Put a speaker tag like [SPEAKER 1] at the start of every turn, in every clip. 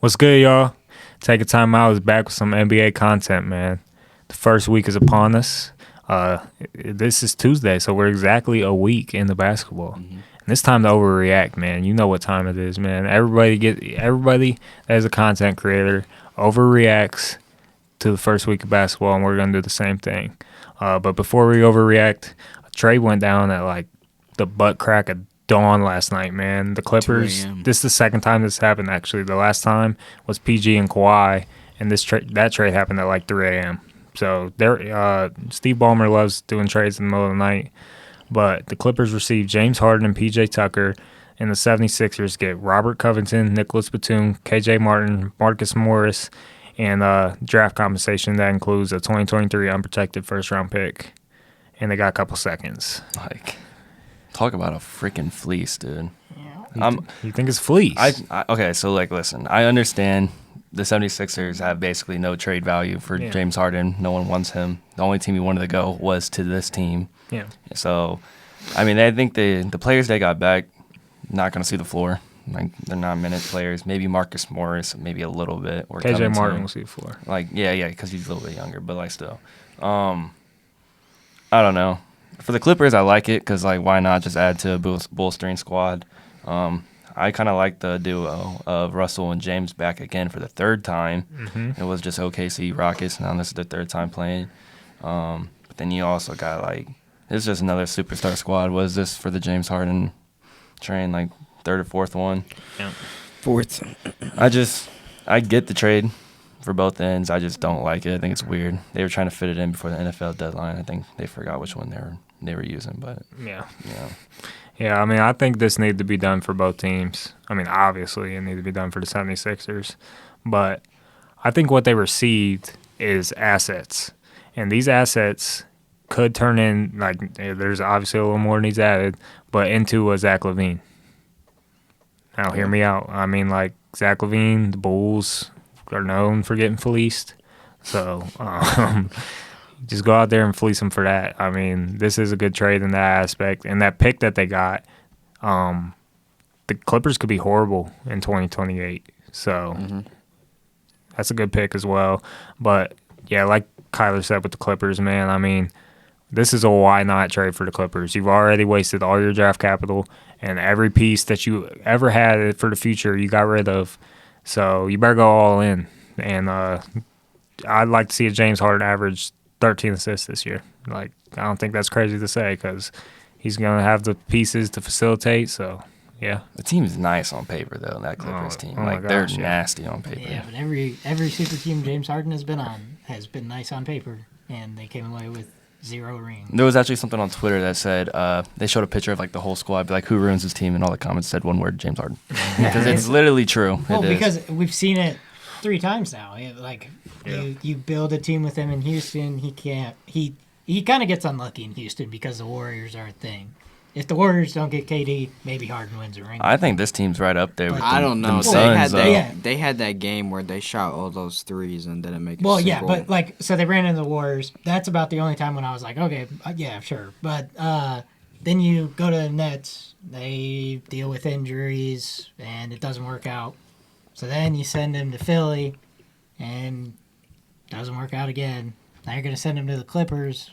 [SPEAKER 1] What's good, y'all? Take a time out. Is back with some NBA content, man. The first week is upon us. This is Tuesday, so we're exactly a week into basketball. And it's time to overreact, man. You know what time it is, man. Everybody that is a content creator overreacts to the first week of basketball, and we're gonna do the same thing. But before we overreact, a trade went down at like the butt crack of dawn last night, man. The Clippers.
[SPEAKER 2] 2 a.m.
[SPEAKER 1] This is the second time this happened. Actually, the last time was PG and Kawhi, and that trade happened at like 3 a.m. So Steve Ballmer loves doing trades in the middle of the night. But the Clippers received James Harden and PJ Tucker, and the 76ers get Robert Covington, Nicholas Batum, KJ Martin, Marcus Morris, and draft compensation that includes a 2023 unprotected first-round pick. And they got a couple seconds.
[SPEAKER 2] Like, talk about a freaking fleece, dude.
[SPEAKER 1] You think it's fleece?
[SPEAKER 2] Okay, so, like, listen. I understand the 76ers have basically no trade value for James Harden. No one wants him. The only team he wanted to go was to this team.
[SPEAKER 1] Yeah.
[SPEAKER 2] So, I mean, I think the players they got back not going to see the floor. Like, they're not minute players. Maybe Marcus Morris, maybe a little bit. Or
[SPEAKER 1] KJ
[SPEAKER 2] Covington.
[SPEAKER 1] Martin will see the floor.
[SPEAKER 2] Like, yeah, because he's a little bit younger, but, like, still. I don't know. For the Clippers, I like it because, like, why not just add to a bolstering squad? I kind of like the duo of Russell and James back again for the third time. It was just OKC Rockets. Now this is their third time playing. But then you also got, like, it's just another superstar squad. Was this for the James Harden train, like, third or fourth one?
[SPEAKER 1] Yeah.
[SPEAKER 3] Fourth.
[SPEAKER 2] I get the trade for both ends. I just don't like it. I think it's weird. They were trying to fit it in before the NFL deadline. I think they forgot which one they were using. But
[SPEAKER 1] Yeah.
[SPEAKER 2] you know.
[SPEAKER 1] Yeah, I mean, I think this needed to be done for both teams. I mean, obviously, it needed to be done for the 76ers. But I think what they received is assets. And these assets could turn in, like, there's obviously a little more needs added, but into a Zach LaVine. Now, hear me out. I mean, like, Zach LaVine, the Bulls are known for getting fleeced. So, just go out there and fleece them for that. I mean, this is a good trade in that aspect. And that pick that they got, the Clippers could be horrible in 2028. So that's a good pick as well. But, yeah, like Kyler said with the Clippers, man, I mean, this is a why not trade for the Clippers. You've already wasted all your draft capital, and every piece that you ever had for the future you got rid of. So you better go all in. And I'd like to see a James Harden average 13 assists this year. Like, I don't think that's crazy to say because he's going to have the pieces to facilitate. So, yeah.
[SPEAKER 2] The team's nice on paper, though, that Clippers team.
[SPEAKER 1] oh my
[SPEAKER 2] Like, they're
[SPEAKER 1] gosh, yeah.
[SPEAKER 2] nasty on paper.
[SPEAKER 4] Yeah, but every super team James Harden has been on has been nice on paper, and they came away with 0 rings.
[SPEAKER 2] There was actually something on Twitter that said they showed a picture of, like, the whole squad, be like, who ruins his team? And all the comments said one word, James Harden. Because it's literally true.
[SPEAKER 4] Well,
[SPEAKER 2] It is.
[SPEAKER 4] because we've seen it 3 times now. Like, you build a team with him in Houston, he can't. He kind of gets unlucky in Houston because the Warriors are a thing. If the Warriors don't get KD, maybe Harden wins a ring.
[SPEAKER 2] I think this team's right up there with
[SPEAKER 3] I don't know.
[SPEAKER 2] them Suns, though.
[SPEAKER 3] They had that game where they shot all those threes and didn't make a
[SPEAKER 4] Well,
[SPEAKER 3] single.
[SPEAKER 4] yeah, but, like, so they ran into the Warriors. That's about the only time when I was like, okay, yeah, sure. But then you go to the Nets. They deal with injuries, and it doesn't work out. So then you send him to Philly, and it doesn't work out again. Now you're going to send him to the Clippers.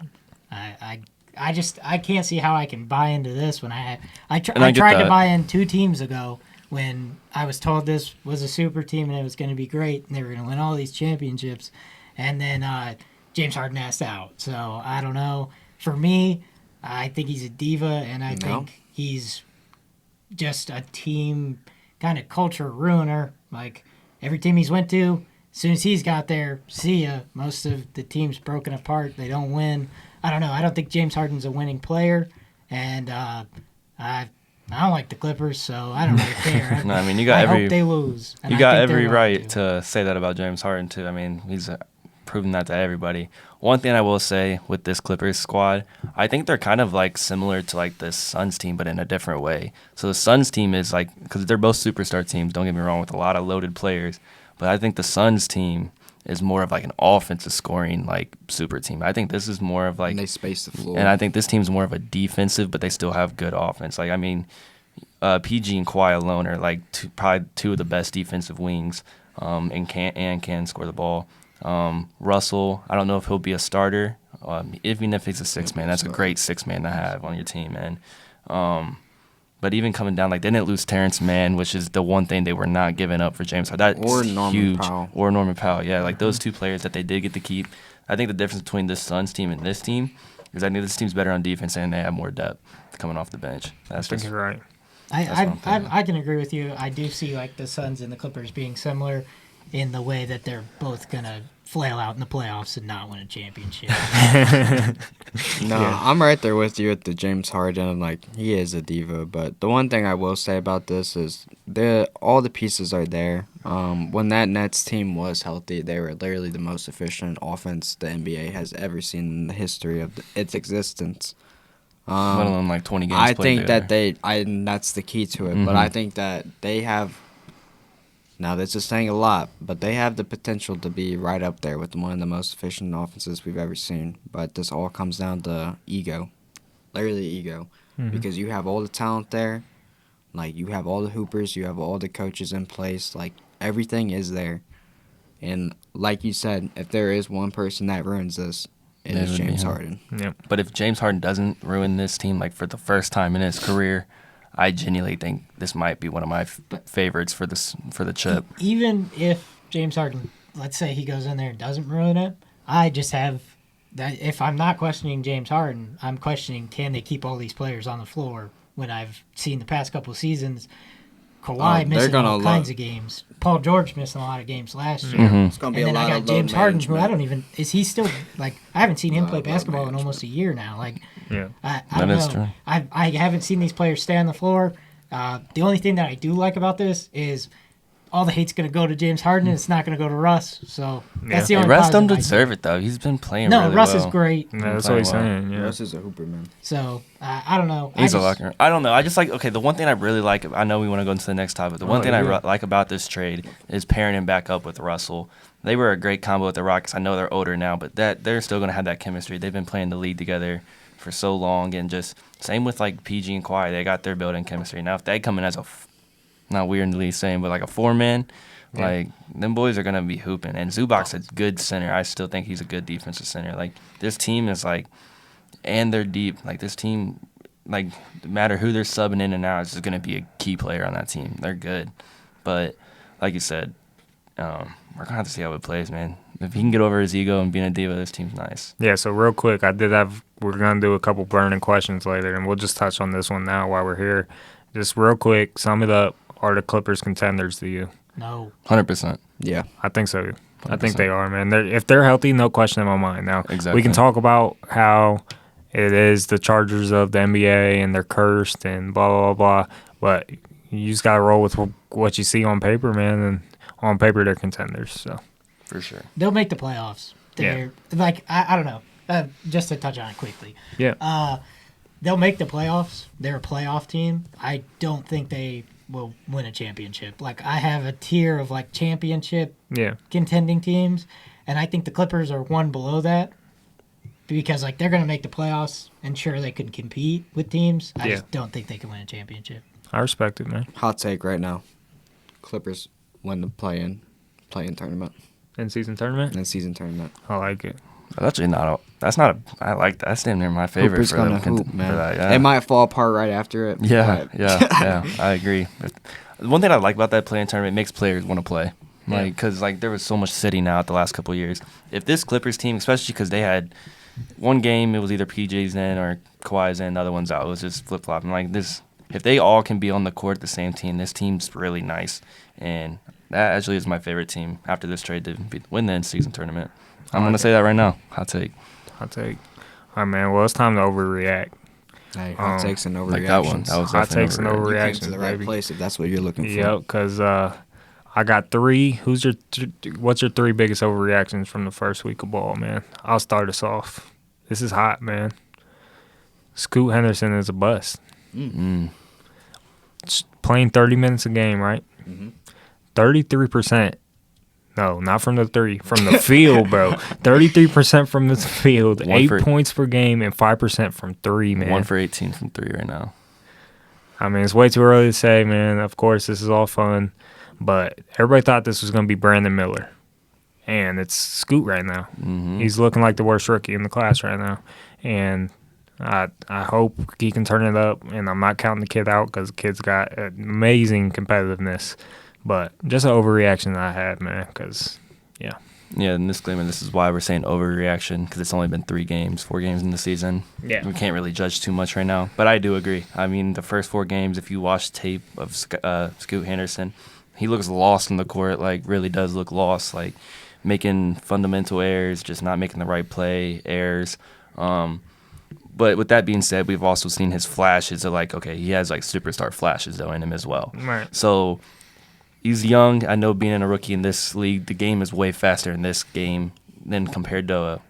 [SPEAKER 4] I can't see how I can buy into this when I tried to buy in 2 teams ago when I was told this was a super team and it was going to be great and they were going to win all these championships, and then James Harden asked out. So I don't know. For me, I think he's a diva, and I think he's just a team kind of culture ruiner. Like, every team he's went to, as soon as he's got there, see ya. Most of the team's broken apart. They don't win. I don't know. I don't think James Harden's a winning player, and I don't like the Clippers, so I don't really care.
[SPEAKER 2] No, I mean,
[SPEAKER 4] I hope they lose. And
[SPEAKER 2] You
[SPEAKER 4] I
[SPEAKER 2] got
[SPEAKER 4] think
[SPEAKER 2] every
[SPEAKER 4] they're
[SPEAKER 2] right to say that about James Harden, too. I mean, he's proven that to everybody. One thing I will say with this Clippers squad, I think they're kind of, like, similar to, like, the Suns team, but in a different way. So the Suns team is, like, because they're both superstar teams, don't get me wrong, with a lot of loaded players. But I think the Suns team is more of, like, an offensive scoring, like, super team. I think this is more of, like...
[SPEAKER 3] And they space the floor.
[SPEAKER 2] And I think this team's more of a defensive, but they still have good offense. Like, I mean, PG and Kawhi alone are like probably two of the best defensive wings, and can score the ball. Russell, I don't know if he'll be a starter. Even if he's a six man, that's a great 6-man to have on your team, man. But even coming down, like they didn't lose Terrence Mann, which is the one thing they were not giving up for James Harden. That's
[SPEAKER 3] or Norman
[SPEAKER 2] huge.
[SPEAKER 3] Powell.
[SPEAKER 2] Or Norman Powell, yeah. Like those two players that they did get to keep. I think the difference between this Suns team and this team is I think this team's better on defense and they have more depth coming off the bench.
[SPEAKER 1] I think you're right.
[SPEAKER 4] I can agree with you. I do see like the Suns and the Clippers being similar in the way that they're both gonna flail out in the playoffs and not win a championship.
[SPEAKER 3] I'm right there with you at the James Harden. Like, he is a diva. But the one thing I will say about this is all the pieces are there. When that Nets team was healthy, they were literally the most efficient offense the NBA has ever seen in the history of its existence.
[SPEAKER 2] Let alone like 20 games.
[SPEAKER 3] I think that that's the key to it.
[SPEAKER 2] Mm-hmm.
[SPEAKER 3] But I think that they have. Now, this is saying a lot, but they have the potential to be right up there with one of the most efficient offenses we've ever seen. But this all comes down to ego, literally ego, because you have all the talent there. Like, you have all the hoopers, you have all the coaches in place. Like, everything is there. And like you said, if there is one person that ruins this, it is James Harden.
[SPEAKER 1] Yep.
[SPEAKER 2] But if James Harden doesn't ruin this team, like for the first time in his career, I genuinely think this might be one of my favorites for the chip.
[SPEAKER 4] Even if James Harden, let's say he goes in there and doesn't ruin it, I just have that. If I'm not questioning James Harden, I'm questioning can they keep all these players on the floor when I've seen the past couple of seasons Kawhi missing all kinds of games. Paul George missing a lot of games last year.
[SPEAKER 2] Mm-hmm.
[SPEAKER 3] It's gonna be
[SPEAKER 4] and
[SPEAKER 3] a
[SPEAKER 4] then
[SPEAKER 3] lot
[SPEAKER 4] I
[SPEAKER 3] of
[SPEAKER 4] got James Harden, who
[SPEAKER 3] management.
[SPEAKER 4] is he still, like, I haven't seen him play basketball in almost a year now. Like,
[SPEAKER 1] Yeah.
[SPEAKER 4] I don't know.
[SPEAKER 2] True.
[SPEAKER 4] I haven't seen these players stay on the floor. The only thing that I do like about this is all the hate's going to go to James Harden and it's not going to go to Russ. So that's the only
[SPEAKER 2] Russ don't
[SPEAKER 4] positive I see.
[SPEAKER 2] deserve it, though. He's been playing
[SPEAKER 4] No,
[SPEAKER 2] really
[SPEAKER 4] Russ
[SPEAKER 2] well.
[SPEAKER 4] is great.
[SPEAKER 1] Yeah, that's what he's saying. Yeah.
[SPEAKER 3] Russ is a hooper, man.
[SPEAKER 4] So I don't know.
[SPEAKER 2] He's a locker. I don't know. I just like, okay, the one thing I really like, I know we want to go into the next topic. The one thing I like about this trade is pairing him back up with Russell. They were a great combo with the Rockets. I know they're older now, but they're still going to have that chemistry. They've been playing the league together for so long, and just same with like PG and Kawhi. They got their building chemistry. Now, if they come in as not weirdly saying, but like a 4-man, like them boys are going to be hooping. And Zubac's a good center. I still think he's a good defensive center. Like, this team is like, and they're deep. Like, this team, like, no matter who they're subbing in and out, is just going to be a key player on that team. They're good. But like you said, we're going to have to see how it plays, man. If he can get over his ego and being a diva, this team's nice.
[SPEAKER 1] Yeah, so real quick, we're going to do a couple burning questions later, and we'll just touch on this one now while we're here. Just real quick, sum it up. Are the Clippers contenders to you?
[SPEAKER 4] No.
[SPEAKER 2] 100%.
[SPEAKER 3] Yeah.
[SPEAKER 1] I think so.
[SPEAKER 2] 100%.
[SPEAKER 1] I think they are, man. If they're healthy, no question in my mind. Now,
[SPEAKER 2] Exactly.
[SPEAKER 1] we can talk about how it is the Chargers of the NBA and they're cursed and blah, blah, blah, but you just got to roll with what you see on paper, man, and on paper they're contenders. So
[SPEAKER 2] For sure.
[SPEAKER 4] They'll make the playoffs. They're like, I don't know. Just to touch on it quickly.
[SPEAKER 1] yeah,
[SPEAKER 4] They'll make the playoffs. They're a playoff team. I don't think they will win a championship. Like, I have a tier of like championship contending teams, and I think the Clippers are one below that because like they're going to make the playoffs, and sure they can compete with teams. I just don't think they can win a championship.
[SPEAKER 1] I respect it, man.
[SPEAKER 3] Hot take right now. Clippers win the play-in tournament.
[SPEAKER 1] In-season tournament?
[SPEAKER 3] In-season tournament.
[SPEAKER 1] I like it.
[SPEAKER 2] That's actually I like that. That's damn near my favorite
[SPEAKER 3] Hooper's
[SPEAKER 2] for
[SPEAKER 3] gonna
[SPEAKER 2] them.
[SPEAKER 3] hoop, man.
[SPEAKER 2] For that, yeah.
[SPEAKER 3] It might fall apart right after it.
[SPEAKER 2] Yeah,
[SPEAKER 3] but-
[SPEAKER 2] yeah, I agree. One thing I like about that play-in tournament, it makes players want to play.
[SPEAKER 1] Yeah.
[SPEAKER 2] Like, because like there was so much sitting out the last couple of years. If this Clippers team, especially because they had one game, it was either PJ's in or Kawhi's in, the other one's out. It was just flip-flopping. Like this, if they all can be on the court, the same team, this team's really nice. And that actually is my favorite team after this trade to win the in-season tournament. I'm going to say that right now. Hot take.
[SPEAKER 1] All right, man. Well, it's time to overreact.
[SPEAKER 3] Hey, hot takes and overreactions.
[SPEAKER 2] Like that one. That was
[SPEAKER 1] Hot takes and
[SPEAKER 2] definitely
[SPEAKER 3] You came
[SPEAKER 1] overreactions,
[SPEAKER 3] to the right
[SPEAKER 1] baby.
[SPEAKER 3] place if that's what you're looking for.
[SPEAKER 1] Yep, because I got 3. What's your 3 biggest overreactions from the first week of ball, man? I'll start us off. This is hot, man. Scoot Henderson is a bust. Playing 30 minutes a game, right? 33%. No, not from the 3. From the field, bro. 33% from the field. 8 points per game and 5% from 3, man.
[SPEAKER 2] 1 for 18 from 3 right now.
[SPEAKER 1] I mean, it's way too early to say, man. Of course, this is all fun, but everybody thought this was going to be Brandon Miller, and it's Scoot right now.
[SPEAKER 2] Mm-hmm.
[SPEAKER 1] He's looking like the worst rookie in the class right now, and I hope he can turn it up. And I'm not counting the kid out because the kid's got amazing competitiveness, but just an overreaction that I had, man. Because
[SPEAKER 2] Yeah, and disclaimer, this is why we're saying overreaction, because it's only been 4 games in the season.
[SPEAKER 1] Yeah.
[SPEAKER 2] We can't really judge too much right now. But I do agree. I mean, the first 4 games, if you watch tape of Scoot Henderson, he looks lost in the court, like really does look lost, like making fundamental errors, just not making the right play, errors. But with that being said, we've also seen his flashes of like, okay, he has like superstar flashes though in him as well.
[SPEAKER 1] Right.
[SPEAKER 2] So he's young. I know being a rookie in this league, the game is way faster in this game than compared to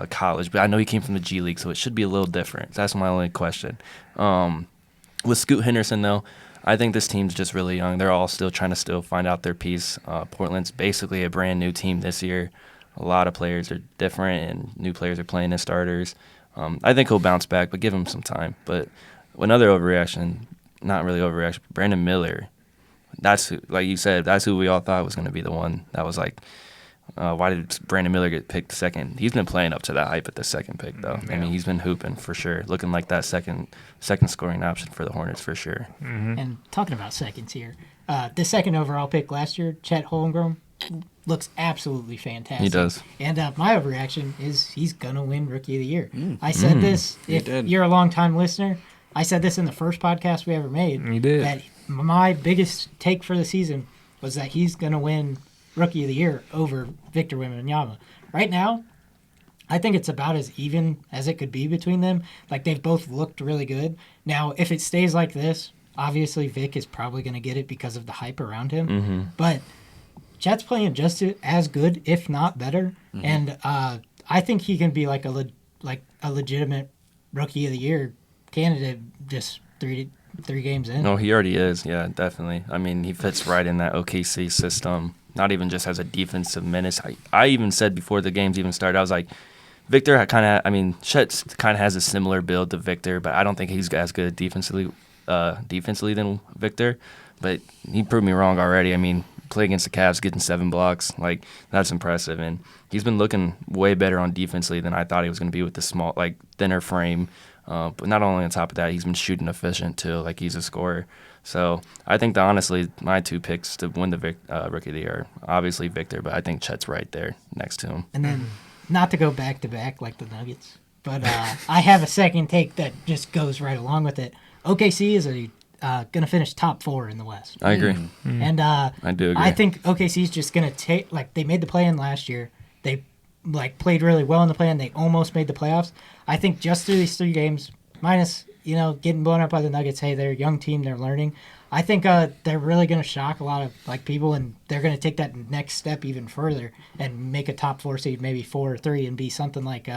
[SPEAKER 2] college. But I know he came from the G League, so it should be a little different. That's my only question. With Scoot Henderson, though, I think this team's just really young. They're all still trying to find out their piece. Portland's basically a brand new team this year. A lot of players are different, and new players are playing as starters. I think he'll bounce back, but give him some time. But another overreaction, not really overreaction, but Brandon Miller. That's who, like you said, that's who we all thought was going to be the one that was like, why did Brandon Miller get picked second? He's been playing up to that hype at the second pick, though.
[SPEAKER 1] Yeah.
[SPEAKER 2] I mean, he's been hooping for sure, looking like that second scoring option for the Hornets for sure.
[SPEAKER 1] Mm-hmm.
[SPEAKER 4] And talking about seconds here, the second overall pick last year, Chet Holmgren, looks absolutely fantastic.
[SPEAKER 2] He does.
[SPEAKER 4] And my overreaction is he's going to win Rookie of the Year. I said this, if
[SPEAKER 3] did.
[SPEAKER 4] you're a longtime listener, I said this in the first podcast we ever made.
[SPEAKER 1] You did.
[SPEAKER 4] That my biggest take for the season was that he's going to win Rookie of the Year over Victor Wembanyama. Right now, I think it's about as even as it could be between them. Like, they've both looked really good. Now, if it stays like this, obviously Vic is probably going to get it because of the hype around him.
[SPEAKER 2] Mm-hmm.
[SPEAKER 4] But Chet's playing just as good, if not better.
[SPEAKER 3] Mm-hmm.
[SPEAKER 4] And I think he can be like a legitimate Rookie of the Year candidate just three games in.
[SPEAKER 2] No, he already is. Yeah, definitely. I mean, he fits right in that OKC system. Not even just as a defensive menace. I even said before the games even started, I was like, Victor Chet kind of has a similar build to Victor, but I don't think he's as good defensively than Victor. But he proved me wrong already. I mean, play against the Cavs, getting 7 blocks, like that's impressive. And he's been looking way better on defensively than I thought he was going to be with the small, like thinner frame. But not only on top of that, he's been shooting efficient too. Like he's a scorer. So I think that honestly, my 2 picks to win the Rookie of the Year, obviously Victor, but I think Chet's right there next to him.
[SPEAKER 4] And then, not to go back to back like the Nuggets, but I have a second take that just goes right along with it. OKC is going to finish top 4 in the West.
[SPEAKER 2] I agree.
[SPEAKER 4] And
[SPEAKER 2] I do agree.
[SPEAKER 4] I think OKC's just going to take, like, they made the play-in last year. They, like, played really well in the play-in. They almost made the playoffs. I think just through these 3 games, minus, getting blown up by the Nuggets, hey, they're a young team, they're learning. I think they're really going to shock a lot of, like, people, and they're going to take that next step even further and make a top 4 seed, maybe 4 or 3, and be something like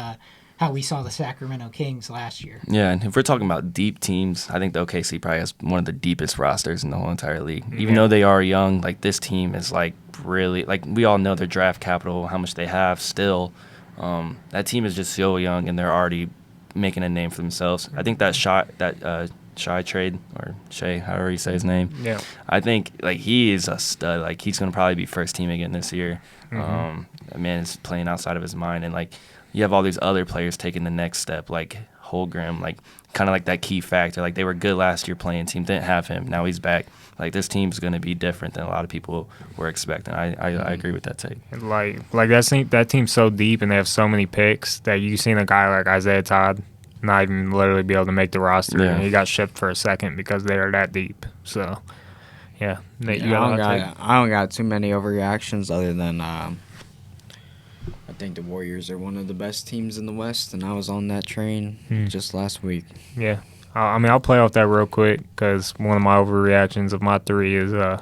[SPEAKER 4] how we saw the Sacramento Kings last year.
[SPEAKER 2] Yeah, and if we're talking about deep teams, I think the OKC probably has one of the deepest rosters in the whole entire league. Even though they are young, like this team is like really, like we all know their draft capital, how much they have still. That team is just so young, and they're already making a name for themselves. I think that Shai trade, or Shea, however you say his name.
[SPEAKER 1] Yeah.
[SPEAKER 2] I think like he is a stud. Like he's gonna probably be first team again this year. That man is playing outside of his mind, and like you have all these other players taking the next step, like Holmgren, like kind of like that key factor. Like they were good last year playing team, didn't have him. Now he's back. Like this team's gonna be different than a lot of people were expecting. I agree with that take.
[SPEAKER 1] Like that team's so deep, and they have so many picks that you've seen a guy like Isaiah Todd not even literally be able to make the roster, and he got shipped for a second because they are that deep. So, yeah. Nate, you
[SPEAKER 3] I don't got too many overreactions other than I think the Warriors are one of the best teams in the West, and I was on that train just last week.
[SPEAKER 1] Yeah. I'll play off that real quick because one of my overreactions of my 3 is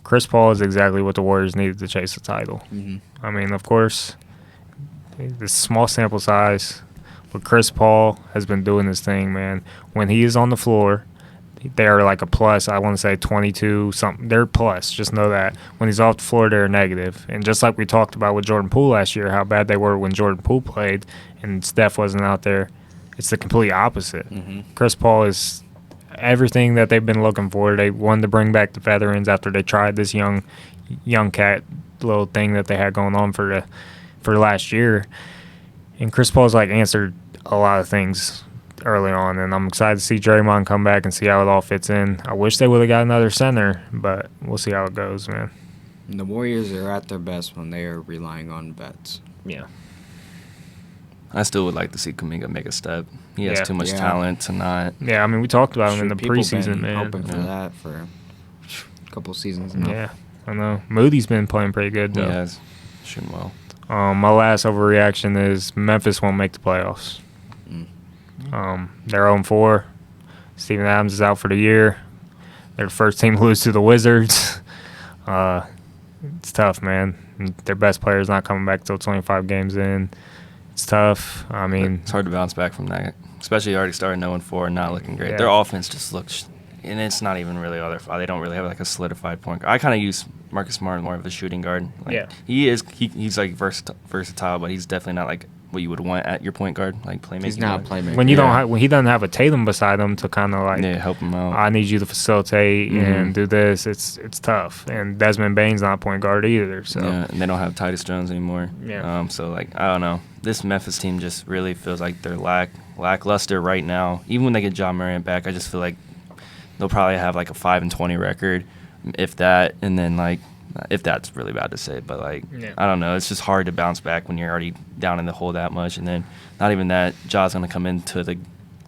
[SPEAKER 1] Chris Paul is exactly what the Warriors needed to chase the title.
[SPEAKER 3] Mm-hmm.
[SPEAKER 1] I mean, of course, this small sample size, but Chris Paul has been doing this thing, man. When he is on the floor, they're like a plus. I want to say 22 something. They're plus. Just know that. When he's off the floor, they're negative. And just like we talked about with Jordan Poole last year, how bad they were when Jordan Poole played and Steph wasn't out there, it's the complete opposite.
[SPEAKER 3] Mm-hmm.
[SPEAKER 1] Chris Paul is everything that they've been looking for. They wanted to bring back the veterans after they tried this young cat little thing that they had going on for last year. And Chris Paul's like answered a lot of things early on, and I'm excited to see Draymond come back and see how it all fits in. I wish they would have got another center, but we'll see how it goes, man.
[SPEAKER 3] The Warriors are at their best when they are relying on vets.
[SPEAKER 1] Yeah.
[SPEAKER 2] I still would like to see Kuminga make a step. He has
[SPEAKER 1] Yeah.
[SPEAKER 2] too much talent to not.
[SPEAKER 1] Yeah, I mean, we talked about him in the
[SPEAKER 3] People
[SPEAKER 1] preseason,
[SPEAKER 3] been
[SPEAKER 1] man.
[SPEAKER 3] hoping for that for a couple seasons now.
[SPEAKER 1] Yeah, I know. Moody's been playing pretty good,
[SPEAKER 2] He
[SPEAKER 1] though.
[SPEAKER 2] has shooting well.
[SPEAKER 1] My last overreaction is Memphis won't make the playoffs. They're 0-4. Steven Adams is out for the year. They're the first team to lose to the Wizards. It's tough, man. Their best player is not coming back till 25 games in. It's tough. I mean,
[SPEAKER 2] It's hard to bounce back from that, especially already starting 0-4 and not looking great.
[SPEAKER 1] Yeah.
[SPEAKER 2] Their offense just looks, and it's not even really all their fault. They don't really have like a solidified point guard. I kind of use Marcus Smart more of a shooting guard. Like,
[SPEAKER 1] Yeah.
[SPEAKER 2] He's like versatile, but he's definitely not like what you would want at your point guard, like playmaking.
[SPEAKER 3] He's not a
[SPEAKER 2] guard.
[SPEAKER 3] playmaker.
[SPEAKER 1] when he doesn't have a Tatum beside him to kind of like,
[SPEAKER 2] Yeah, help him out.
[SPEAKER 1] I need you to facilitate
[SPEAKER 2] Mhm.
[SPEAKER 1] and do this. It's tough. And Desmond Bane's not point guard either. So
[SPEAKER 2] Yeah, and they don't have Titus Jones anymore.
[SPEAKER 1] Yeah.
[SPEAKER 2] So like I don't know. This Memphis team just really feels like they're lackluster right now. Even when they get John Morant back, I just feel like they'll probably have like a 5-20 record, if that, and then like if that's really bad to say, but like
[SPEAKER 1] Yeah.
[SPEAKER 2] I don't know. It's just hard to bounce back when you're already down in the hole that much, and then not even that. Ja's gonna come into the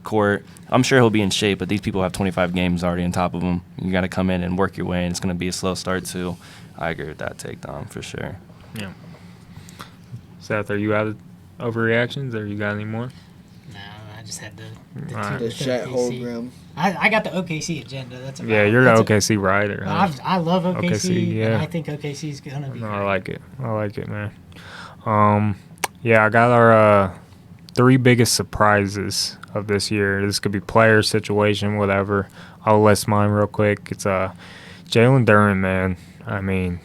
[SPEAKER 2] court. I'm sure he'll be in shape, but these people have 25 games already on top of them. You got to come in and work your way, and it's gonna be a slow start too. I agree with that take, Dom, for sure.
[SPEAKER 1] yeah. Seth, are you out of overreactions, or you got any more?
[SPEAKER 4] No, I just had the
[SPEAKER 1] Alright.
[SPEAKER 4] two
[SPEAKER 1] The
[SPEAKER 4] with
[SPEAKER 3] Chet
[SPEAKER 4] OKC.
[SPEAKER 3] Holmgren.
[SPEAKER 4] I got the OKC agenda. That's about
[SPEAKER 1] Yeah,
[SPEAKER 4] it.
[SPEAKER 1] you're the
[SPEAKER 4] That's
[SPEAKER 1] OKC rider. Huh?
[SPEAKER 4] I love OKC,
[SPEAKER 1] OKC, yeah.
[SPEAKER 4] and I think OKC is gonna be.
[SPEAKER 1] No,
[SPEAKER 4] great.
[SPEAKER 1] I like it. I like it, man. Yeah, I got our 3 biggest surprises of this year. This could be player, situation, whatever. I'll list mine real quick. It's Jalen Duren, man. I mean,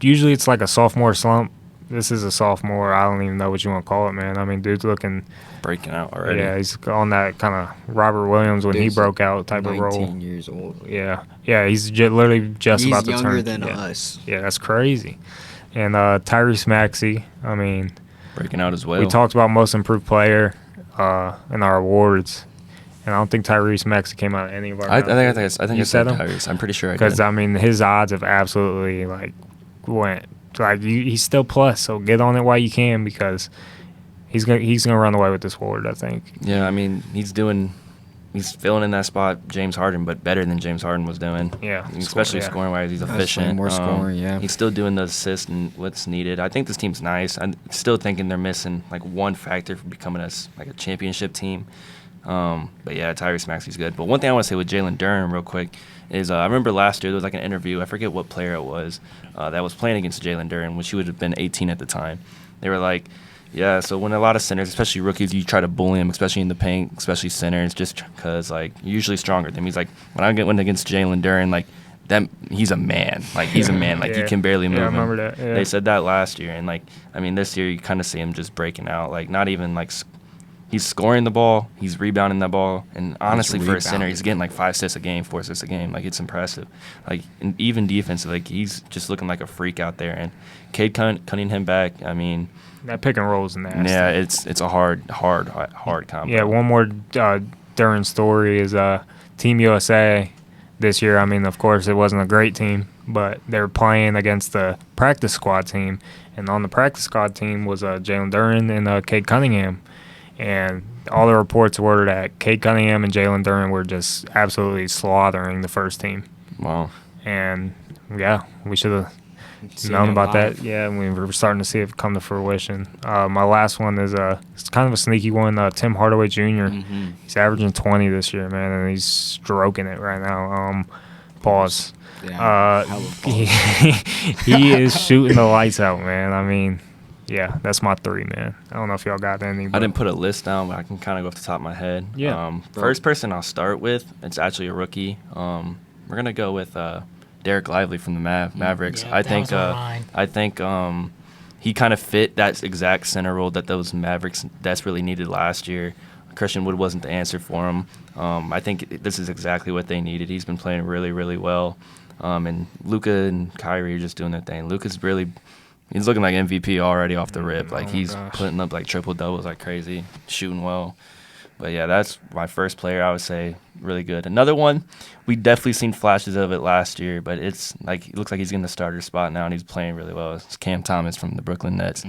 [SPEAKER 1] usually it's like a sophomore slump. This is a sophomore. I don't even know what you want to call it, man. I mean, dude's looking.
[SPEAKER 2] Breaking out already.
[SPEAKER 1] Yeah, he's on that kind of Robert Williams when he
[SPEAKER 3] Dude's
[SPEAKER 1] broke out type of
[SPEAKER 3] 19
[SPEAKER 1] role.
[SPEAKER 3] years old.
[SPEAKER 1] Yeah, he's literally just
[SPEAKER 3] He's
[SPEAKER 1] about to turn.
[SPEAKER 3] younger than
[SPEAKER 1] yeah.
[SPEAKER 3] us.
[SPEAKER 1] Yeah, that's crazy. And Tyrese Maxey, I mean,
[SPEAKER 2] Breaking out as well.
[SPEAKER 1] we talked about most improved player in our awards, and I don't think Tyrese Maxey came out of any of our.
[SPEAKER 2] I think I
[SPEAKER 1] You
[SPEAKER 2] said
[SPEAKER 1] said him?
[SPEAKER 2] Tyrese. I'm pretty sure I
[SPEAKER 1] Because
[SPEAKER 2] did.
[SPEAKER 1] I mean, his odds have absolutely like went like he's still plus. So get on it while you can because he's gonna run away with this award. I think.
[SPEAKER 2] Yeah, I mean, he's filling in that spot, James Harden, but better than James Harden was doing.
[SPEAKER 1] Yeah,
[SPEAKER 2] Especially
[SPEAKER 1] yeah.
[SPEAKER 2] scoring-wise, he's
[SPEAKER 3] That's
[SPEAKER 2] efficient.
[SPEAKER 3] more scoring, yeah.
[SPEAKER 2] He's still doing the assists and what's needed. I think this team's nice. I'm still thinking they're missing like one factor for becoming like a championship team. But yeah, Tyrese Maxey's good. But one thing I want to say with Jalen Duren real quick is I remember last year there was like an interview. I forget what player it was that was playing against Jalen Duren, which he would have been 18 at the time. They were like, yeah, so when a lot of centers, especially rookies, you try to bully them, especially in the paint, especially centers, just because like you're usually stronger than him. He's like, when I went against Jalen Duren, like that he's a man. Like he's a man. Like you
[SPEAKER 1] Yeah.
[SPEAKER 2] can barely move
[SPEAKER 1] Yeah, I
[SPEAKER 2] him.
[SPEAKER 1] remember that. Yeah.
[SPEAKER 2] They said that last year, and like I mean this year you kind of see him just breaking out. Like not even like he's scoring the ball, he's rebounding the ball, and honestly for a center, he's getting like 5 assists a game, 4 assists a game. Like it's impressive. Like and even defensive, like he's just looking like a freak out there. And Cade Cunningham back. I mean.
[SPEAKER 1] That pick and roll is nasty.
[SPEAKER 2] Yeah, it's a hard combo.
[SPEAKER 1] Yeah, one more Duren story is Team USA this year. I mean, of course, it wasn't a great team, but they were playing against the practice squad team, and on the practice squad team was Jalen Duren and Cade Cunningham, and all the reports were that Cade Cunningham and Jalen Duren were just absolutely slaughtering the first team,
[SPEAKER 2] Wow.
[SPEAKER 1] and yeah, we should have
[SPEAKER 3] Seen
[SPEAKER 1] known
[SPEAKER 3] it
[SPEAKER 1] about
[SPEAKER 3] live.
[SPEAKER 1] that. Yeah, we were starting to see it come to fruition. My last one is it's kind of a sneaky one. Tim Hardaway Jr.
[SPEAKER 3] Mhm.
[SPEAKER 1] He's averaging 20 this year, man, and he's stroking it right now. Pause.
[SPEAKER 3] Yeah, hella
[SPEAKER 1] He,
[SPEAKER 3] balls.
[SPEAKER 1] he is shooting the lights out, man. I mean, yeah, that's my 3, man. I don't know if y'all got any.
[SPEAKER 2] I
[SPEAKER 1] but-
[SPEAKER 2] didn't put a list down, but I can kind of go off the top of my head.
[SPEAKER 1] Yeah.
[SPEAKER 2] First person I'll start with, it's actually a rookie. We're gonna go with Derek Lively from the Mavericks.
[SPEAKER 4] Yeah,
[SPEAKER 2] I
[SPEAKER 4] that
[SPEAKER 2] think
[SPEAKER 4] was on mine.
[SPEAKER 2] I think he kind of fit that exact center role that those Mavericks desperately needed last year. Christian Wood wasn't the answer for him. I think this is exactly what they needed. He's been playing really, really well. And Luka and Kyrie are just doing their thing. Luka's he's looking like MVP already off the rip. Like, he's putting up, like, triple-doubles like crazy, shooting well. But, yeah, that's my first player, I would say, really good. Another one, we definitely seen flashes of it last year, but it looks like he's getting the starter spot now, and he's playing really well. It's Cam Thomas from the Brooklyn Nets.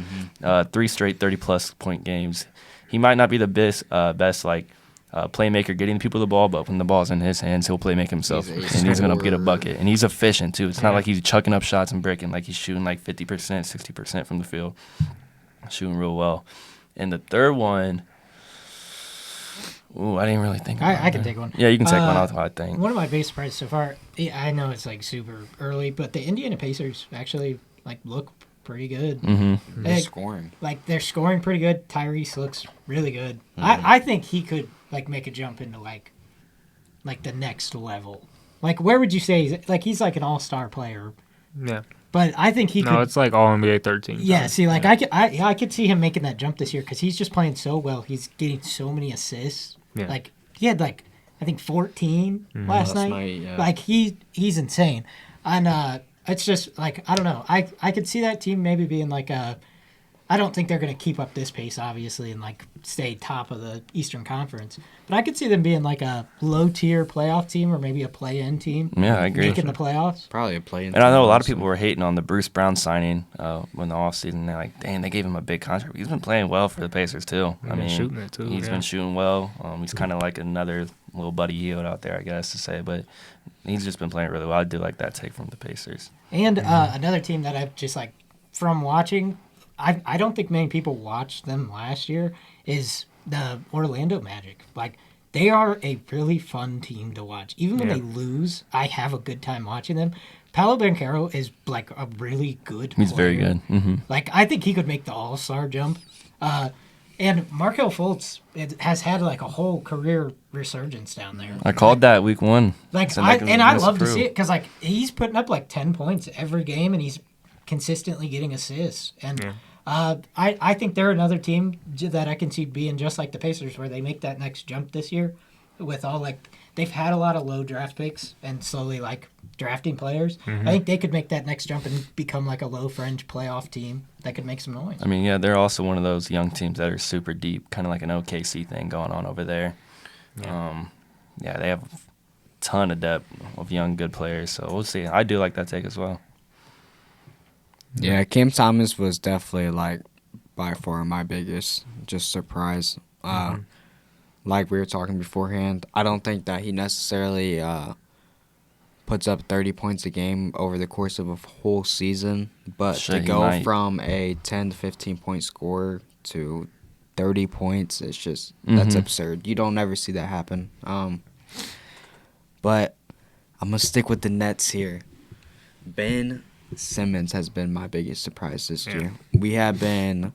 [SPEAKER 2] 3 straight 30-plus point games. He might not be the best playmaker getting people the ball, but when the ball's in his hands, he'll play make himself, and he's going to get a bucket. And he's efficient, too. It's not like he's chucking up shots and breaking. Like, he's shooting like 50%, 60% from the field. Shooting real well. And the third one, I didn't really think about
[SPEAKER 4] I can take one.
[SPEAKER 2] Yeah, you can take one off, I think.
[SPEAKER 4] One of my biggest surprises so far, I know it's like super early, but the Indiana Pacers actually like look pretty good.
[SPEAKER 3] They're scoring.
[SPEAKER 4] Like, they're scoring pretty good. Tyrese looks really good. I think he could like make a jump into like the next level. Like, where would you say he's like an all-star player?
[SPEAKER 1] Yeah.
[SPEAKER 4] But I think he could.
[SPEAKER 1] No, it's like all NBA 13.
[SPEAKER 4] Yeah, see, like, I could see him making that jump this year because he's just playing so well. He's getting so many assists.
[SPEAKER 1] Yeah.
[SPEAKER 4] Like, he had, like, I think 14 last night.
[SPEAKER 3] Yeah.
[SPEAKER 4] Like, he's insane. And it's just, like, I don't know. I could see that team maybe being, like, I don't think they're going to keep up this pace, obviously, and, like, stay top of the Eastern Conference. But I could see them being, like, a low-tier playoff team or maybe a play-in team.
[SPEAKER 2] Yeah, I agree.
[SPEAKER 4] Making the playoffs.
[SPEAKER 3] Probably a play-in.
[SPEAKER 2] And I know a lot of people were hating on the Bruce Brown signing when the offseason. They're like, dang, they gave him a big contract. He's been playing well for the Pacers, too.
[SPEAKER 1] He's been shooting it, too.
[SPEAKER 2] He's been shooting well. He's kind of like another little Buddy Hield out there, I guess, to say. But he's just been playing really well. I do like that take from the Pacers.
[SPEAKER 4] And another team that I've just, like, from watching, I don't think many people watched them last year, is the Orlando Magic. Like, they are a really fun team to watch. Even when they lose, I have a good time watching them. Paolo Banchero is, like, a really good player.
[SPEAKER 2] He's very good. Mm-hmm.
[SPEAKER 4] Like, I think he could make the all-star jump. And Markelle Fultz has had, like, a whole career resurgence down there.
[SPEAKER 2] I called that week one.
[SPEAKER 4] Like, I love to see it because, like, he's putting up, like, 10 points every game, and he's consistently getting assists. And I think they're another team that I can see being just like the Pacers, where they make that next jump this year with all, like, they've had a lot of low draft picks and slowly, like, drafting players. I think they could make that next jump and become, like, a low-fringe playoff team that could make some noise.
[SPEAKER 2] I mean, yeah, they're also one of those young teams that are super deep, kind of like an OKC thing going on over there. Yeah, they have a ton of depth of young, good players, so we'll see. I do like that take as well.
[SPEAKER 3] Yeah, Cam Thomas was definitely, like, by far my biggest just surprise. Like we were talking beforehand, I don't think that he necessarily puts up 30 points a game over the course of a whole season, but to go from a 10 to 15 point scorer to 30 points, it's just that's absurd. You don't ever see that happen. But I'm gonna stick with the Nets here. Ben Simmons has been my biggest surprise this year. We have been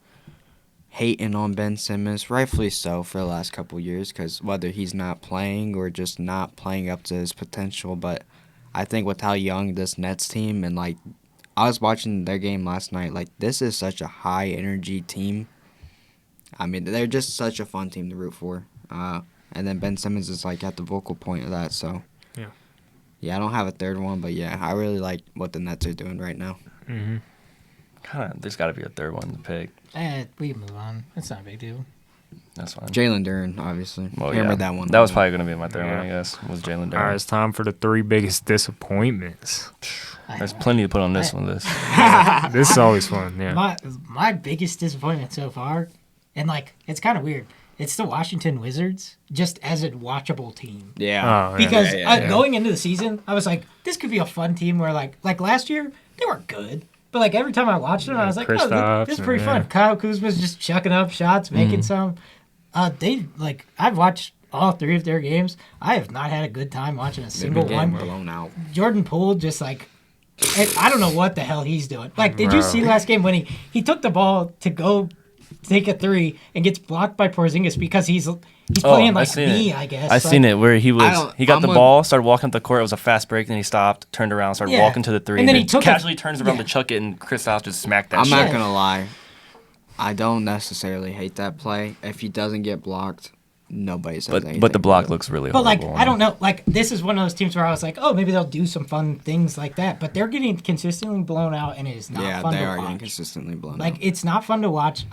[SPEAKER 3] hating on Ben Simmons, rightfully so, for the last couple of years, because whether he's not playing or just not playing up to his potential, but I think with how young this Nets team, and, like, I was watching their game last night, like, this is such a high-energy team. I mean, they're just such a fun team to root for. And then Ben Simmons is, like, at the vocal point of that, so. Yeah, I don't have a third one, but, yeah, I really like what the Nets are doing right now.
[SPEAKER 2] There's got to be a third one to pick.
[SPEAKER 4] We can move on. That's not a big deal.
[SPEAKER 2] That's fine.
[SPEAKER 3] Jalen Duren, obviously.
[SPEAKER 2] Well,
[SPEAKER 3] Hammered that one.
[SPEAKER 2] That was probably going to be my third one, I guess, was Jalen Duren.
[SPEAKER 1] All right, it's time for the 3 biggest disappointments.
[SPEAKER 2] There's plenty to put on this one list.
[SPEAKER 1] This is always fun, yeah.
[SPEAKER 4] My biggest disappointment so far, and, like, it's kind of weird, it's the Washington Wizards, just as a watchable team.
[SPEAKER 3] Yeah.
[SPEAKER 4] Because going into the season, I was like, this could be a fun team where, like last year, they weren't good. But, like, every time I watched them, I was like, oh, this is pretty fun. Kyle Kuzma's just chucking up shots, making some. I've watched all 3 of their games. I have not had a good time watching a single one.
[SPEAKER 3] Blown out.
[SPEAKER 4] Jordan Poole just, like, I don't know what the hell he's doing. Like, did you see last game when he took the ball to go take a 3 and gets blocked by Porzingis because he's playing like me, I guess.
[SPEAKER 2] I seen it where he got the ball, started walking up the court. It was a fast break, and then he stopped, turned around, started walking to the 3, and then he casually turns around to chuck it, and Kristaps just smacked that.
[SPEAKER 3] I'm not gonna lie, I don't necessarily hate that play. If he doesn't get blocked, nobody says anything.
[SPEAKER 2] But the block looks really
[SPEAKER 4] But,
[SPEAKER 2] horrible.
[SPEAKER 4] I don't know. This is one of those teams where I was like, oh, maybe they'll do some fun things like that. But they're getting consistently blown out, and it is not fun to watch.
[SPEAKER 3] Yeah, they are getting consistently blown out.
[SPEAKER 4] It's not fun to watch.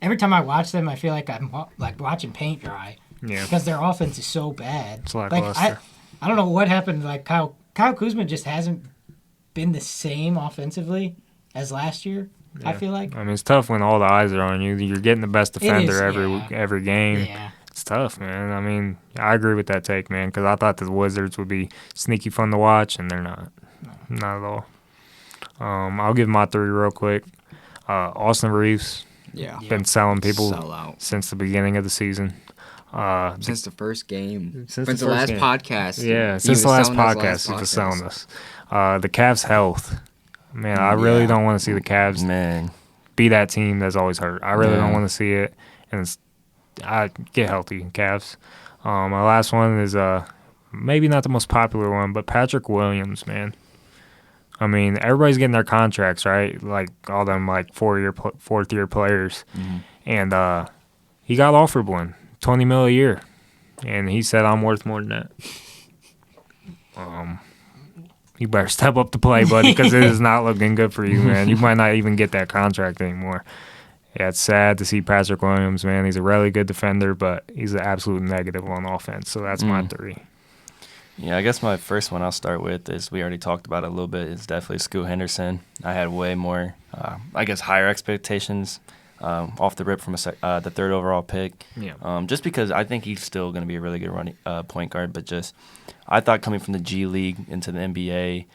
[SPEAKER 4] Every time I watch them, I feel like I'm watching paint dry.
[SPEAKER 1] Yeah.
[SPEAKER 4] Because their offense is so bad.
[SPEAKER 1] It's lackluster.
[SPEAKER 4] I don't know what happened. Kyle Kuzma just hasn't been the same offensively as last year.
[SPEAKER 1] Yeah.
[SPEAKER 4] I feel like.
[SPEAKER 1] I mean, it's tough when all the eyes are on you. You're getting the best defender
[SPEAKER 4] yeah.
[SPEAKER 1] every game.
[SPEAKER 4] Yeah.
[SPEAKER 1] It's tough, man. I mean, I agree with that take, man, because I thought the Wizards would be sneaky fun to watch, and they're not. Not at all. I'll give my 3 real quick. Austin Reeves.
[SPEAKER 3] Yeah.
[SPEAKER 1] Been selling people
[SPEAKER 3] Sell out.
[SPEAKER 1] since the beginning of the season.
[SPEAKER 3] Since the first game.
[SPEAKER 1] Since
[SPEAKER 3] the last podcast.
[SPEAKER 1] Yeah, since the last podcast, he was selling us. The Cavs' health. Man, I really don't want to see the Cavs be that team that's always hurt. I really don't want to see it. And I get healthy, Cavs. My last one is maybe not the most popular one, but Patrick Williams, man. I mean, everybody's getting their contracts, right? Like all them fourth year players. Mm-hmm. And he got offered one, $20 million a year. And he said, I'm worth more than that. You better step up to play, buddy, because it is not looking good for you, man. You might not even get that contract anymore. Yeah, it's sad to see Patrick Williams, man. He's a really good defender, but he's an absolute negative on offense. So that's my 3.
[SPEAKER 2] Yeah, I guess my first one I'll start with is we already talked about it a little bit. Is definitely Scoot Henderson. I had way more, higher expectations off the rip from the 3rd overall pick.
[SPEAKER 1] Yeah.
[SPEAKER 2] Just because I think he's still going to be a really good running point guard, but just I thought coming from the G League into the NBA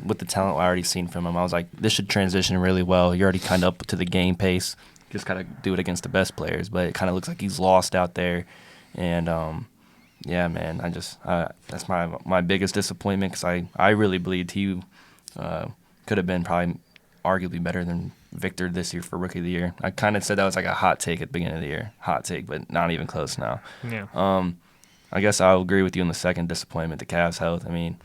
[SPEAKER 2] with the talent I already seen from him, I was like, this should transition really well. You're already kind of up to the game pace. Just got to do it against the best players, but it kind of looks like he's lost out there. And yeah, man, that's my biggest disappointment because I really believed he could have been probably arguably better than Victor this year for Rookie of the Year. I kind of said that was like a hot take at the beginning of the year. Hot take, but not even close now.
[SPEAKER 1] Yeah.
[SPEAKER 2] I guess I'll agree with you on the second disappointment, the Cavs' health. I mean,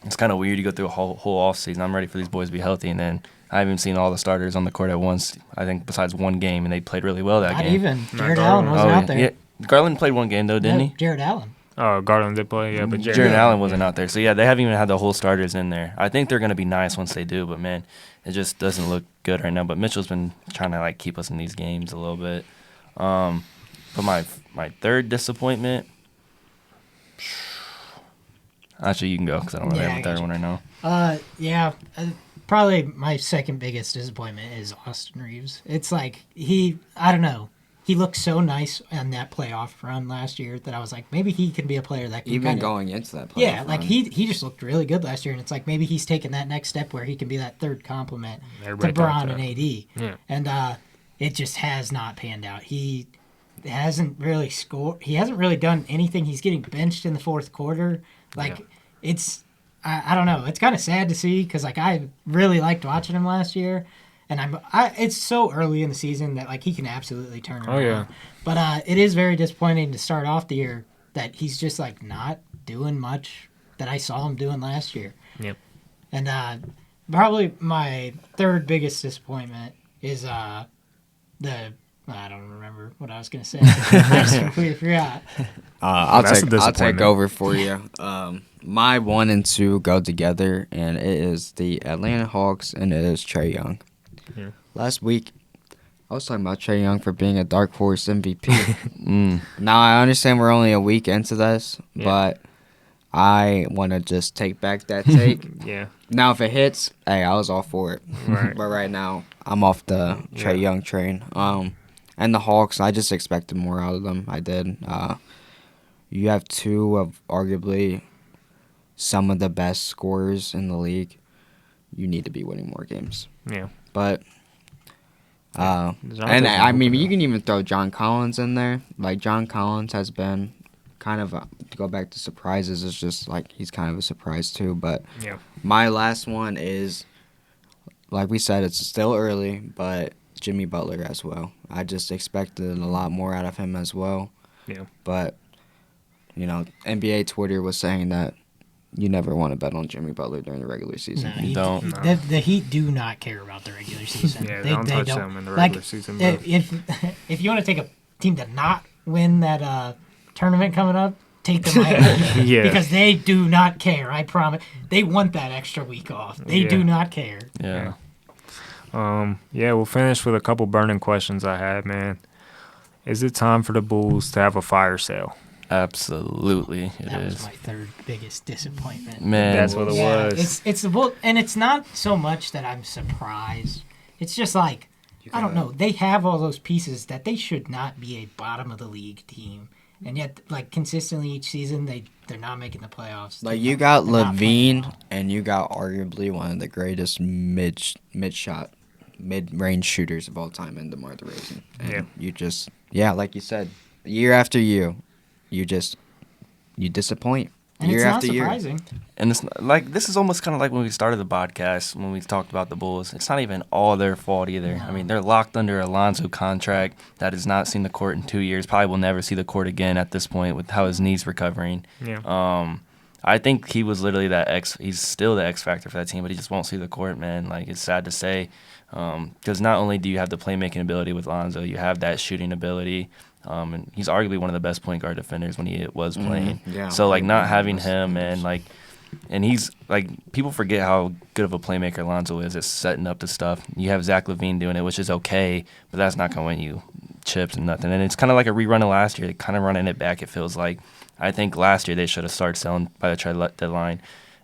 [SPEAKER 2] it's kind of weird. You go through a whole offseason. I'm ready for these boys to be healthy, and then I haven't seen all the starters on the court at once, I think, besides one game, and they played really well that game.
[SPEAKER 4] Not even. Jared Allen wasn't out there.
[SPEAKER 2] Yeah. Garland played one game, though, didn't he?
[SPEAKER 4] Jared Allen.
[SPEAKER 1] Oh, Garland did play, yeah, but
[SPEAKER 2] Jared Allen wasn't out there. So, yeah, they haven't even had the whole starters in there. I think they're going to be nice once they do, but, man, it just doesn't look good right now. But Mitchell's been trying to, keep us in these games a little bit. But my third disappointment – actually, you can go because I don't really have a third one right now.
[SPEAKER 4] Probably my second biggest disappointment is Austin Reeves. It's I don't know. He looked so nice on that playoff run last year that I was like, maybe he can be a player that can
[SPEAKER 3] even going into that playoff run.
[SPEAKER 4] He just looked really good last year, and it's like maybe he's taken that next step where he can be that third complement to Braun and AD.
[SPEAKER 1] Yeah. And
[SPEAKER 4] it just has not panned out. He hasn't really scored. He hasn't really done anything. He's getting benched in the fourth quarter. It's I don't know. It's kind of sad to see because I really liked watching him last year. And it's so early in the season that he can absolutely turn it around.
[SPEAKER 1] Yeah.
[SPEAKER 4] But it is very disappointing to start off the year that he's just not doing much that I saw him doing last year.
[SPEAKER 1] Yep.
[SPEAKER 4] And probably my third biggest disappointment is I don't remember what I was gonna say. I just completely forgot.
[SPEAKER 3] I'll take over for you. My 1 and 2 go together, and it is the Atlanta Hawks, and it is Trae Young.
[SPEAKER 1] Yeah.
[SPEAKER 3] Last week, I was talking about Trae Young for being a dark horse MVP. Now, I understand we're only a week into this, but I want to just take back that take.
[SPEAKER 1] Yeah.
[SPEAKER 3] Now, if it hits, hey, I was all for it.
[SPEAKER 1] Right.
[SPEAKER 3] But right now, I'm off the Trae Young train. And the Hawks, I just expected more out of them. I did. You have 2 of arguably some of the best scorers in the league. You need to be winning more games.
[SPEAKER 1] Yeah.
[SPEAKER 3] But, and I mean, you can even throw John Collins in there. John Collins has been kind of, to go back to surprises, it's just he's kind of a surprise too. But my last one is, like we said, it's still early, but Jimmy Butler as well. I just expected a lot more out of him as well.
[SPEAKER 1] Yeah.
[SPEAKER 3] But, NBA Twitter was saying that you never want to bet on Jimmy Butler during the regular season.
[SPEAKER 4] No, the Heat do not care about the regular season.
[SPEAKER 1] Yeah, they don't touch them in the regular season.
[SPEAKER 4] If you want to take a team to not win that tournament coming up, take the Miami.
[SPEAKER 1] Yeah.
[SPEAKER 4] Because they do not care. I promise. They want that extra week off. They do not care.
[SPEAKER 2] Yeah.
[SPEAKER 1] We'll finish with a couple burning questions I had, man. Is it time for the Bulls to have a fire sale?
[SPEAKER 2] Absolutely,
[SPEAKER 4] That was my third biggest disappointment.
[SPEAKER 2] Man,
[SPEAKER 1] That's what it was.
[SPEAKER 4] It's the Bulls, and it's not so much that I'm surprised. It's just like I don't know. They have all those pieces that they should not be a bottom of the league team, and yet like consistently each season they're not making the playoffs.
[SPEAKER 3] Like you got
[SPEAKER 4] They're not playing
[SPEAKER 3] Levine,
[SPEAKER 4] well.
[SPEAKER 3] and you got arguably one of the greatest mid-range shooters of all time in DeMar DeRozan. And
[SPEAKER 1] Yeah.
[SPEAKER 3] you just like you said, year after year, you disappoint.
[SPEAKER 4] And
[SPEAKER 3] year
[SPEAKER 4] it's not
[SPEAKER 3] after year.
[SPEAKER 4] surprising.
[SPEAKER 2] And it's like this is almost kind of like when we started the podcast when we talked about the Bulls. It's not even all their fault either. I mean, they're locked under a Lonzo contract that has not seen the court in 2 years. Probably will never see the court again at this point with how his knee's recovering.
[SPEAKER 1] Yeah.
[SPEAKER 2] I think he was literally he's still the X factor for that team, but he just won't see the court, man. Like it's sad to say, because not only do you have the playmaking ability with Lonzo, you have that shooting ability. And he's arguably one of the best point guard defenders when he was playing.
[SPEAKER 3] Yeah.
[SPEAKER 2] So like not having him and he's like people forget how good of a playmaker Lonzo is at setting up the stuff. You have Zach LaVine doing it, which is okay, but that's not gonna win you chips and nothing. And it's kind of like a rerun of last year. They're kind of running it back. It feels like. I think last year they should have started selling by the trade deadline.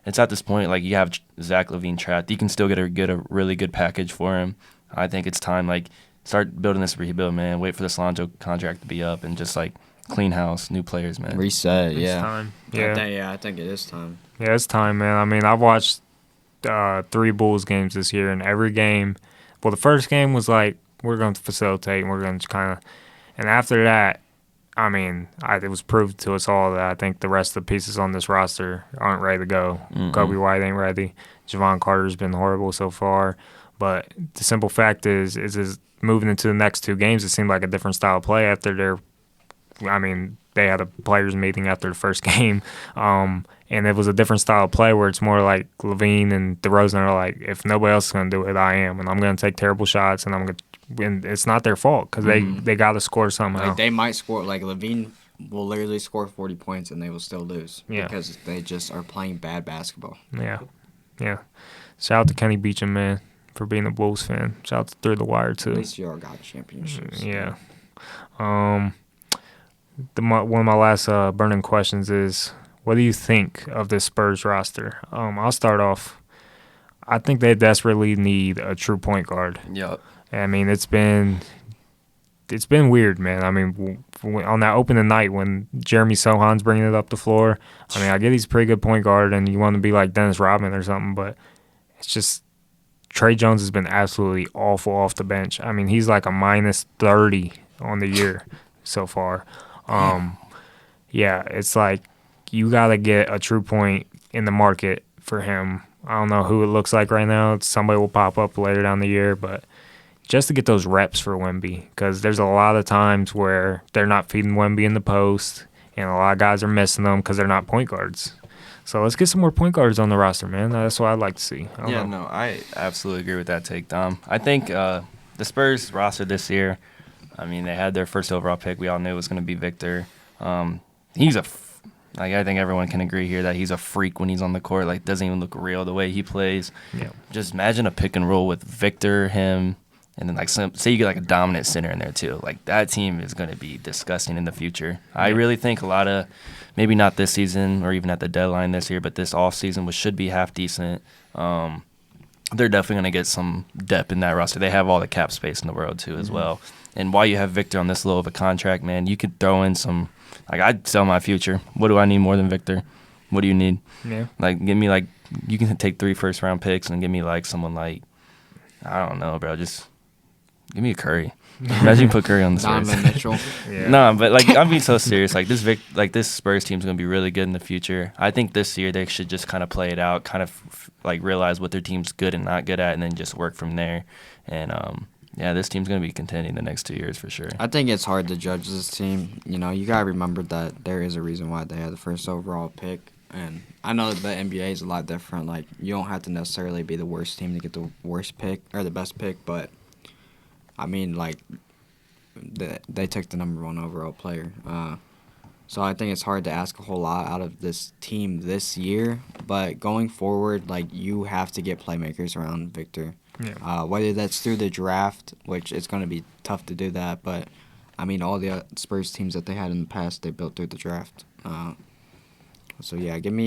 [SPEAKER 2] It's at this point like you have Zach LaVine trapped. You can still get a really good package for him. I think it's time like. Start building this rebuild, man. Wait for this Lonzo contract to be up and just like clean house, new players, man.
[SPEAKER 3] Reset,
[SPEAKER 1] It's
[SPEAKER 3] yeah.
[SPEAKER 1] time.
[SPEAKER 3] I think it is time.
[SPEAKER 1] Yeah, it's time, man. I mean, I've watched 3 Bulls games this year, and every game, well, the first game was like, we're going to facilitate, and we're going to kind of, and after that, I mean, it was proved to us all that I think the rest of the pieces on this roster aren't ready to go. Kobe White ain't ready. Javon Carter's been horrible so far. But the simple fact is moving into the next 2 games, it seemed like a different style of play after they had a players meeting after the first game. And it was a different style of play where it's more like Levine and DeRozan are like, if nobody else is going to do it, I am. And I'm going to take terrible shots, and I'm going to win. It's not their fault because they got to score somehow.
[SPEAKER 3] Like they might score, like Levine will literally score 40 points and they will still lose.
[SPEAKER 1] Yeah.
[SPEAKER 3] Because they just are playing bad basketball.
[SPEAKER 1] Yeah. Shout out to Kenny Beecham, man, for being a Bulls fan. Shout out to Through the Wire, too.
[SPEAKER 3] At least you all got championships.
[SPEAKER 1] Yeah. One of my last burning questions is, what do you think of this Spurs roster? I'll start off. I think they desperately need a true point guard.
[SPEAKER 2] Yep.
[SPEAKER 1] I mean, it's been weird, man. I mean, on that opening night when Jeremy Sohan's bringing it up the floor, I mean, I get he's a pretty good point guard, and you want to be like Dennis Rodman or something, but it's just Trey Jones has been absolutely awful off the bench. I mean, he's like a minus 30 on the year so far. Yeah, it's like you got to get a true point in the market for him. I don't know who it looks like right now. Somebody will pop up later down the year, but just to get those reps for Wemby, because there's a lot of times where they're not feeding Wemby in the post, and a lot of guys are missing them because they're not point guards. So let's get some more point guards on the roster, man. That's what I'd like to see.
[SPEAKER 2] I absolutely agree with that take, Dom. I think the Spurs roster this year, I mean, they had their first overall pick. We all knew it was going to be Victor. He's I think everyone can agree here that he's a freak when he's on the court. Like, doesn't even look real the way he plays.
[SPEAKER 1] Yeah.
[SPEAKER 2] Just imagine a pick and roll with Victor, him, and then say you get like a dominant center in there too. Like that team is going to be disgusting in the future. I really think a lot of, maybe not this season or even at the deadline this year, but this off season, which should be half decent. They're definitely going to get some depth in that roster. They have all the cap space in the world too, as well. And while you have Victor on this low of a contract, man, you could throw in some. Like, I'd sell my future. What do I need more than Victor? What do you need?
[SPEAKER 1] Yeah.
[SPEAKER 2] Like, give me, like, you can take 3 first-round picks and give me, like, someone like, I don't know, bro. Just give me a Curry. Imagine you put Curry on the Spurs.
[SPEAKER 3] Donovan Mitchell.
[SPEAKER 1] Yeah.
[SPEAKER 2] No, but, like, I'm being so serious. Like, this Spurs team's going to be really good in the future. I think this year they should just kind of play it out, kind of, like, realize what their team's good and not good at, and then just work from there. And, yeah, this team's going to be contending the next 2 years for sure.
[SPEAKER 3] I think it's hard to judge this team. You know, you got to remember that there is a reason why they had the first overall pick. And I know the NBA is a lot different. Like, you don't have to necessarily be the worst team to get the worst pick or the best pick. But, I mean, like, they took the number 1 overall player. So I think it's hard to ask a whole lot out of this team this year. But going forward, like, you have to get playmakers around Victor.
[SPEAKER 1] Yeah.
[SPEAKER 3] Whether that's through the draft, which it's going to be tough to do that, but I mean, all the Spurs teams that they had in the past, they built through the draft. So yeah, give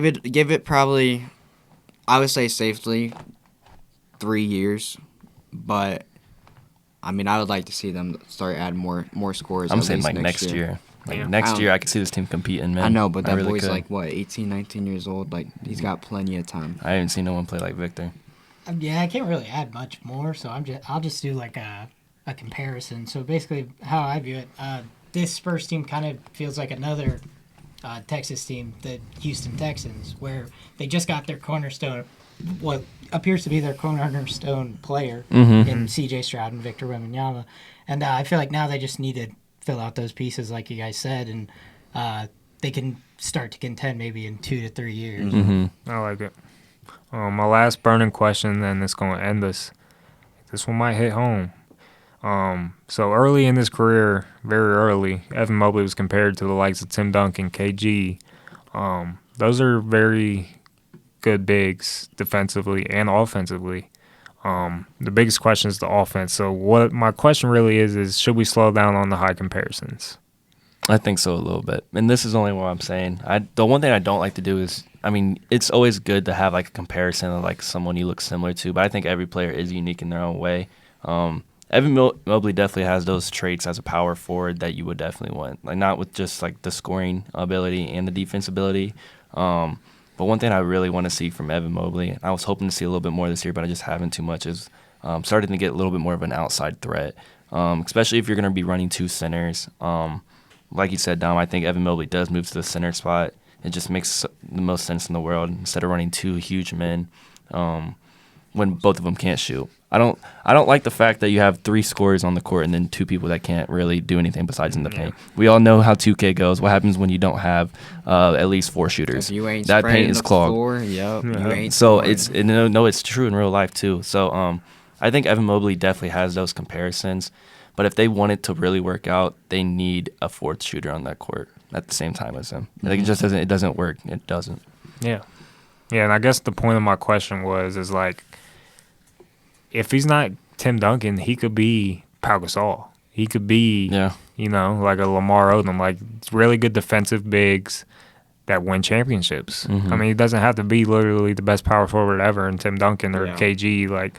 [SPEAKER 3] it probably, I would say safely 3 years, but I mean, I would like to see them start adding more scores.
[SPEAKER 2] I'm
[SPEAKER 3] at
[SPEAKER 2] saying
[SPEAKER 3] least
[SPEAKER 2] like next year. Like
[SPEAKER 1] Yeah.
[SPEAKER 2] next year, I could see this team competing, man.
[SPEAKER 3] I know, but
[SPEAKER 2] I
[SPEAKER 3] that
[SPEAKER 2] really
[SPEAKER 3] boy's
[SPEAKER 2] could.
[SPEAKER 3] like, what, 18, 19 years old? Like, he's got plenty of time.
[SPEAKER 2] I haven't seen no one play like Victor.
[SPEAKER 4] Yeah, I can't really add much more, so I'll just do like a comparison. So basically, how I view it, this Spurs team kind of feels like another Texas team, the Houston Texans, where they just got their cornerstone, what appears to be their cornerstone player in C.J. Stroud and Victor Wembanyama, and I feel like now they just need to fill out those pieces, like you guys said, and they can start to contend maybe in 2 to 3 years.
[SPEAKER 1] I like it. My last burning question, then it's going to end this. This one might hit home. So early in his career, very early, Evan Mobley was compared to the likes of Tim Duncan, KG. Those are very good bigs defensively and offensively. The biggest question is the offense. So what my question really is should we slow down on the high comparisons?
[SPEAKER 2] I think so a little bit. And this is only what I'm saying. The one thing I don't like to do is, I mean, it's always good to have like a comparison of like someone you look similar to, but I think every player is unique in their own way. Evan Mobley definitely has those traits as a power forward that you would definitely want. Like, not with just like the scoring ability and the defense ability. But one thing I really want to see from Evan Mobley, and I was hoping to see a little bit more this year, but I just haven't too much, is starting to get a little bit more of an outside threat, especially if you're going to be running 2 centers. Like you said, Dom, I think Evan Mobley does move to the center spot. It just makes the most sense in the world instead of running 2 huge men when both of them can't shoot. I don't like the fact that you have 3 scorers on the court and then 2 people that can't really do anything besides in the paint. We all know how 2K goes. What happens when you don't have at least 4 shooters?
[SPEAKER 3] If you ain't
[SPEAKER 2] that paint is clogged.
[SPEAKER 3] Floor, yep, you ain't
[SPEAKER 2] So
[SPEAKER 3] scoring.
[SPEAKER 2] it's true in real life too. So I think Evan Mobley definitely has those comparisons. But if they want it to really work out, they need a 4th shooter on that court at the same time as him. Like, it doesn't work. It doesn't.
[SPEAKER 1] Yeah. Yeah, and I guess the point of my question is like, if he's not Tim Duncan, he could be Pau Gasol. He could be, like a Lamar Odom, like really good defensive bigs that win championships. I mean, he doesn't have to be literally the best power forward ever in Tim Duncan or KG. Like,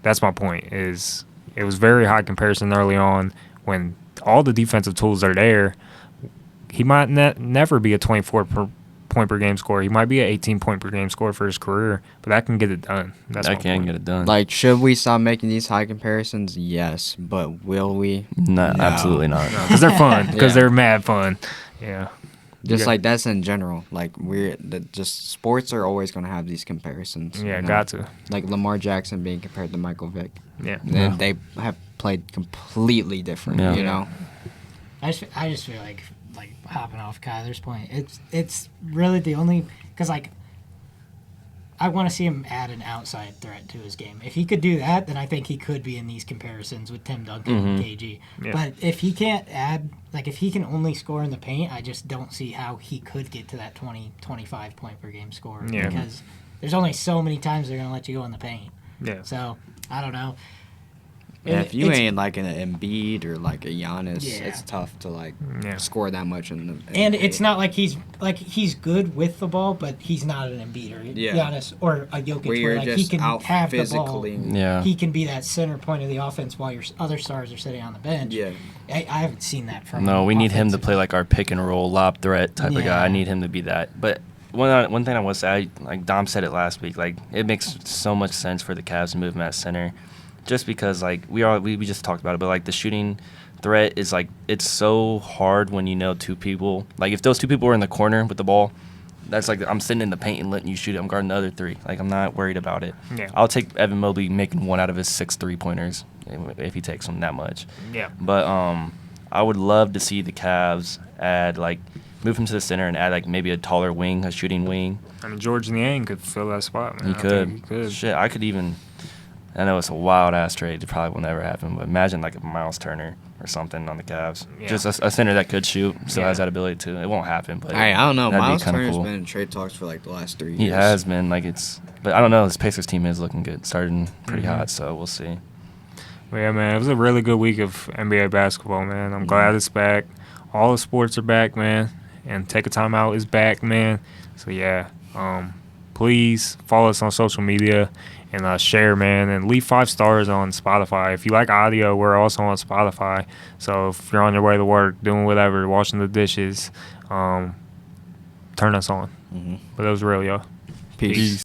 [SPEAKER 1] that's my point. Is it was very high comparison early on when all the defensive tools are there. He might never be a 24 point per game scorer. He might be an 18 point per game scorer for his career, but that can get it done.
[SPEAKER 2] That can get it done.
[SPEAKER 3] Like, should we stop making these high comparisons? Yes, but will we?
[SPEAKER 2] No, absolutely not.
[SPEAKER 1] Because they're fun. Because they're mad fun. Yeah.
[SPEAKER 3] Just like that's in general. Like, just sports are always going to have these comparisons.
[SPEAKER 1] Yeah, got to.
[SPEAKER 3] Like Lamar Jackson being compared to Michael Vick.
[SPEAKER 1] Yeah.
[SPEAKER 3] They have played completely different, you know?
[SPEAKER 4] I just feel like hopping off Kyler's point, it's really the only, because like I want to see him add an outside threat to his game. If he could do that, then I think he could be in these comparisons with Tim Duncan and KG. Yeah. But if he can't add, like if he can only score in the paint, I just don't see how he could get to that 20, 25 point per game score. Yeah. Because there's only so many times they're going to let you go in the paint. Yeah. So, I don't know.
[SPEAKER 3] Yeah, if you ain't like an Embiid or like a Giannis, it's tough to like score that much in the.
[SPEAKER 4] And it's not like he's good with the ball, but he's not an Embiid or Giannis or a Jokic where like he can have the ball. Yeah, he can be that center point of the offense while your other stars are sitting on the bench. Yeah, I haven't seen that from.
[SPEAKER 2] No, we need him to play like our pick and roll lob threat type of guy. I need him to be that, but. One thing I want to say, like Dom said it last week, like it makes so much sense for the Cavs to move him at center. Just because, like, we just talked about it, but, like, the shooting threat is, like, it's so hard when you know 2 people. Like, if those 2 people were in the corner with the ball, that's like I'm sitting in the paint and letting you shoot it. I'm guarding the other 3. Like, I'm not worried about it. Yeah. I'll take Evan Mobley making 1 out of his 6 3-pointers if he takes them that much. Yeah. But I would love to see the Cavs add, like, move him to the center and add, like, maybe a taller wing, a shooting wing.
[SPEAKER 1] I mean, George Niang could fill that spot, man.
[SPEAKER 2] He could. Shit, I could even – I know it's a wild ass trade. It probably will never happen. But imagine like a Miles Turner or something on the Cavs.
[SPEAKER 1] Yeah.
[SPEAKER 2] Just a center that could shoot, still has that ability to. It won't happen, but
[SPEAKER 3] I don't know.
[SPEAKER 2] that'd be
[SPEAKER 3] Miles
[SPEAKER 2] kinda
[SPEAKER 3] Turner's
[SPEAKER 2] cool.
[SPEAKER 3] been in trade talks for like the last 3 years.
[SPEAKER 2] He has been but I don't know. This Pacers team is looking good, starting pretty hot. So we'll see.
[SPEAKER 1] Well, yeah, man, it was a really good week of NBA basketball, man. I'm glad it's back. All the sports are back, man. And Take a Time Out is back, man. So, yeah, please follow us on social media and share, man. And leave 5 stars on Spotify. If you like audio, we're also on Spotify. So if you're on your way to work, doing whatever, washing the dishes, turn us on. But it was real, y'all.
[SPEAKER 3] Peace.